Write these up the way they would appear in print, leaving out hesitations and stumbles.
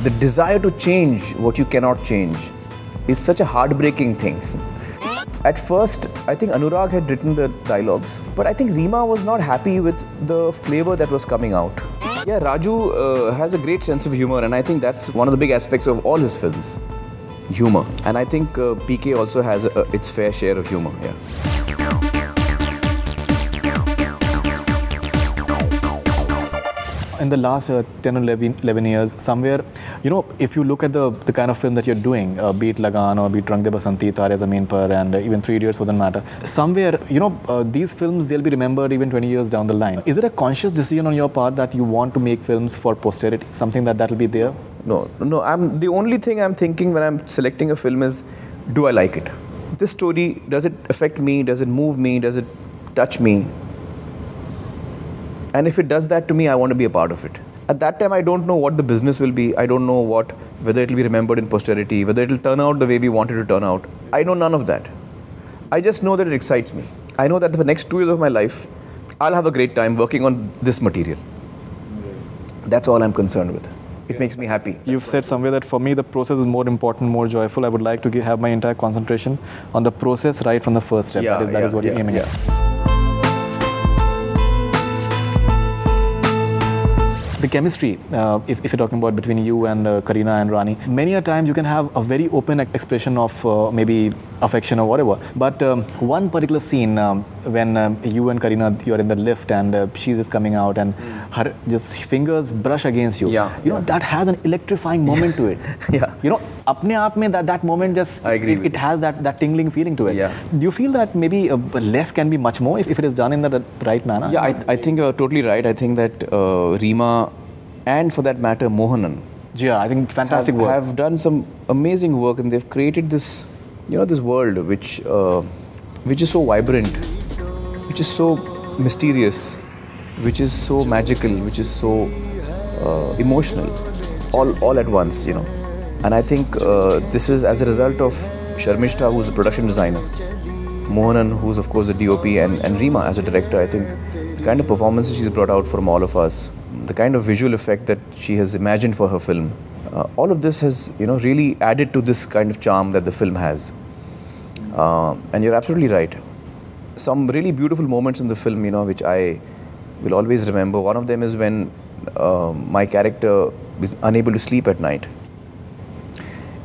The desire to change what you cannot change is such a heartbreaking thing. At first, I think Anurag had written the dialogues, but I think Reema was not happy with the flavor that was coming out. Yeah, Raju has a great sense of humor, and I think that's one of the big aspects of all his films. Humor. And I think PK also has its fair share of humor, yeah. In the last 10 or 11 years, somewhere, you know, if you look at the kind of film that you're doing, be it Lagan or be it Rang De Basanti, Taare Zameen Par, and even 3 Idiots for that matter, somewhere, you know, these films, they'll be remembered even 20 years down the line. Is it a conscious decision on your part that you want to make films for posterity, something that will be there? No. The only thing I'm thinking when I'm selecting a film is, do I like it? This story, does it affect me? Does it move me? Does it touch me? And if it does that to me, I want to be a part of it. At that time, I don't know what the business will be. I don't know whether it will be remembered in posterity, whether it will turn out the way we want it to turn out. I know none of that. I just know that it excites me. I know that for the next 2 years of my life, I'll have a great time working on this material. That's all I'm concerned with. It makes me happy. You've said somewhere that for me, the process is more important, more joyful. I would like to have my entire concentration on the process right from the first step. That is what you're aiming at. The chemistry, if you're talking about between you and Kareena and Rani, many a time you can have a very open expression of maybe affection or whatever. But one particular scene when you and Kareena, you're in the lift and she's just coming out and her just fingers brush against you. You know, that has an electrifying moment to it. You know, apne aap mein that moment just, it has that tingling feeling to it. Do you feel that maybe less can be much more if it is done in the right manner? Yeah, I think you're totally right. I think that Reema, and for that matter, Mohanan, I think fantastic work. Have done some amazing work, and they've created this, you know, this world which is so vibrant, which is so mysterious, which is so magical, which is so emotional, all at once, you know. And I think this is as a result of Sharmishta, who's a production designer, Mohanan, who's of course the DOP, and Reema as a director. I think the kind of performances she's brought out from all of us, the kind of visual effect that she has imagined for her film, all of this has, you know, really added to this kind of charm that the film has. And you're absolutely right. Some really beautiful moments in the film, you know, which I will always remember. One of them is when my character is unable to sleep at night,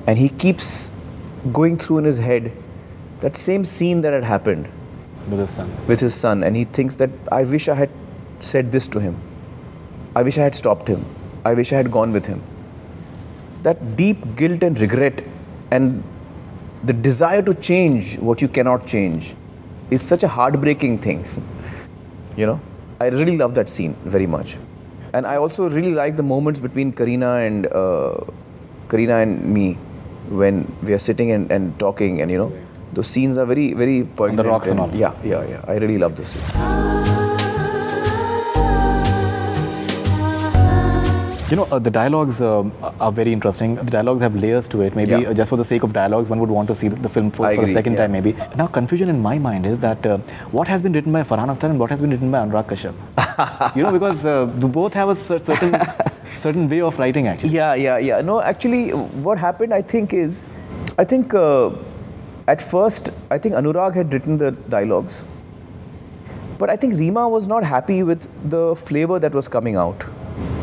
and he keeps going through in his head that same scene that had happened with his son, and he thinks that I wish I had said this to him. I wish I had stopped him. I wish I had gone with him. That deep guilt and regret and the desire to change what you cannot change is such a heartbreaking thing. You know, I really love that scene very much. And I also really like the moments between Kareena and me when we are sitting and talking, and you know, those scenes are very, very poignant. On the rocks and all. Yeah. I really love this scene. You know, the dialogues are very interesting. The dialogues have layers to it. Maybe just for the sake of dialogues, one would want to see the film for the second time maybe. Now, confusion in my mind is that what has been written by Farhan Akhtar and what has been written by Anurag Kashyap? You know, because both have a certain way of writing actually. Yeah. No, actually, what happened, I think at first, I think Anurag had written the dialogues. But I think Reema was not happy with the flavor that was coming out.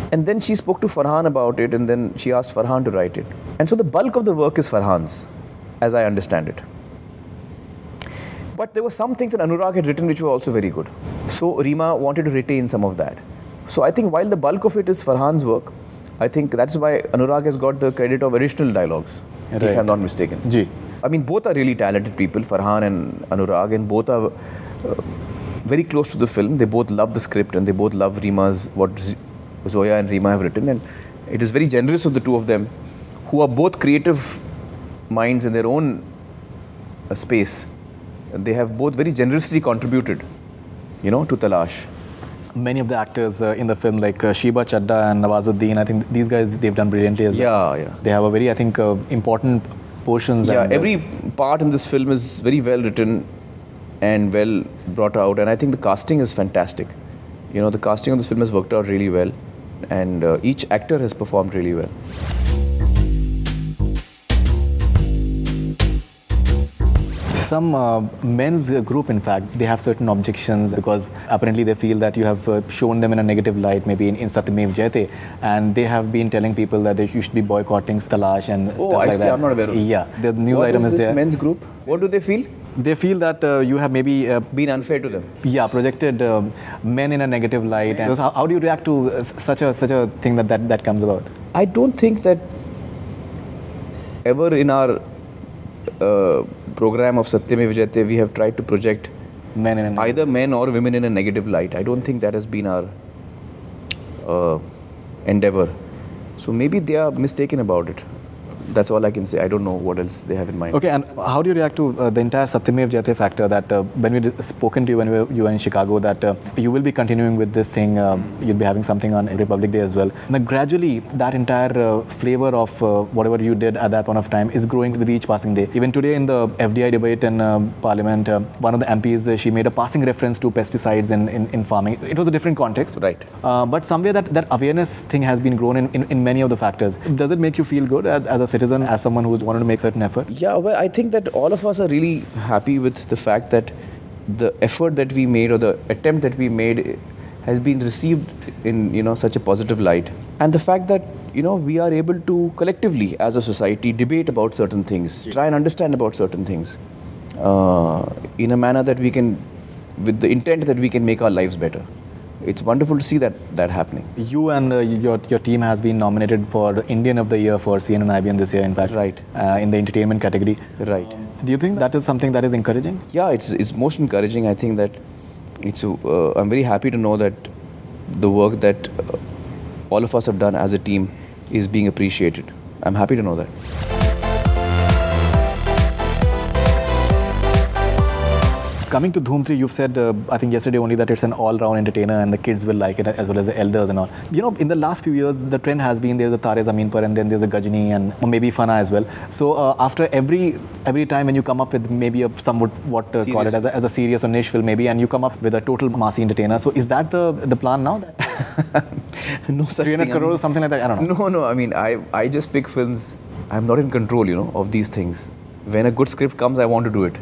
And then she spoke to Farhan about it, and then she asked Farhan to write it. And so the bulk of the work is Farhan's, as I understand it. But there were some things that Anurag had written which were also very good. So Reema wanted to retain some of that. So I think while the bulk of it is Farhan's work, I think that's why Anurag has got the credit of additional dialogues, if I'm not mistaken. I mean, both are really talented people, Farhan and Anurag, and both are very close to the film. They both love the script, and they both love what Zoya and Reema have written, and it is very generous of the two of them, who are both creative minds in their own space. They have both very generously contributed, you know, to Talaash. Many of the actors in the film, like Sheba Chadda and Nawazuddin, I think these guys, they've done brilliantly as well. Yeah. They have a very, I think, important portions. Yeah, every part in this film is very well written and well brought out, and I think the casting is fantastic. You know, the casting of this film has worked out really well, and each actor has performed really well. Some men's group, in fact, they have certain objections because apparently they feel that you have shown them in a negative light, maybe in Satyamev Jayate, and they have been telling people that you should be boycotting Talaash and stuff like that. I'm not aware of it. Yeah, the news item is there. What is this men's group? What do they feel? They feel that you have maybe been unfair to them. Yeah, projected men in a negative light. And how do you react to such a thing that comes about? I don't think that ever in our program of Satyamev Jayate we have tried to project men in either men or women in a negative light. I don't think that has been our endeavor. So maybe they are mistaken about it. That's all I can say. I don't know what else they have in mind. Okay, and how do you react to the entire Satyamev Jayate factor that when we spoken to you when you were in Chicago that you will be continuing with this thing, you'll be having something on Republic Day as well. Now gradually that entire flavor of whatever you did at that point of time is growing with each passing day. Even today in the FDI debate in Parliament, one of the MPs, she made a passing reference to pesticides in farming. It was a different context. Right. But somewhere that awareness thing has been grown in many of the factors. Does it make you feel good as a citizen, as someone who's wanted to make certain effort? Yeah, well, I think that all of us are really happy with the fact that the effort that we made or the attempt that we made has been received in such a positive light, and the fact that we are able to collectively as a society debate about certain things, try and understand about certain things in a manner that we can, with the intent that we can make our lives better. It's wonderful to see that happening. You and your team has been nominated for Indian of the Year for CNN IBN this year, in fact. Right. In the entertainment category. Right. Do you think that is something that is encouraging? Yeah, it's most encouraging. I think that I'm very happy to know that the work that all of us have done as a team is being appreciated. I'm happy to know that. Coming to Dhoom 3, you've said, I think yesterday only, that it's an all-round entertainer and the kids will like it as well as the elders and all. In the last few years, the trend has been there's a Tare Zameen Par and then there's a Gajni and maybe Fana as well. So after every time when you come up with maybe a somewhat call it as a serious or niche film maybe, and you come up with a total massy entertainer, so is that the plan now? No such 300 thing. crores, something like that? I don't know. No. I mean, I just pick films. I'm not in control, of these things. When a good script comes, I want to do it.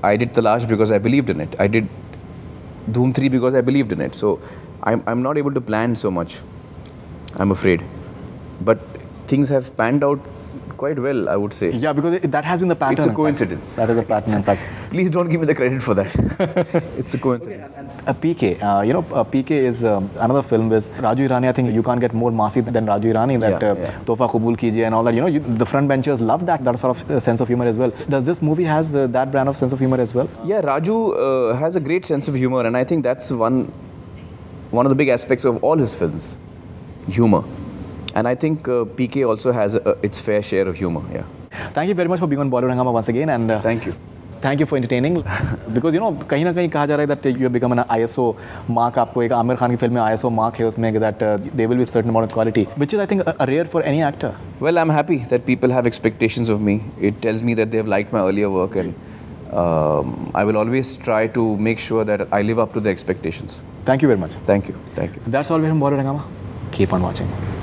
I did Talaash because I believed in it. I did Dhoom 3 because I believed in it. So I'm not able to plan so much, I'm afraid. But things have panned out quite well, I would say. Yeah, because that has been the pattern. It's a coincidence. That is a pattern, in fact. Please don't give me the credit for that. It's a coincidence. PK, PK is another film with Raju Irani. I think you can't get more massy than Raju Irani. That Tofa Kabul Kijiye and all that. The front benchers love that sort of sense of humor as well. Does this movie has that brand of sense of humor as well? Yeah, Raju has a great sense of humor, and I think that's one of the big aspects of all his films, humor. And I think PK also has its fair share of humor. Yeah. Thank you very much for being on Bollywood Hungama once again. And thank you. Thank you for entertaining. Because कहीं ना कहीं कहा जा रहा है that you have become an ISO mark. आपको एक आमिर खान की फिल्म में ISO mark है उसमें that there will be a certain amount of quality, which is I think a rare for any actor. Well, I'm happy that people have expectations of me. It tells me that they have liked my earlier work, and I will always try to make sure that I live up to their expectations. Thank you very much. Thank you. Thank you. That's all we have from Bollywood Hungama. Keep on watching.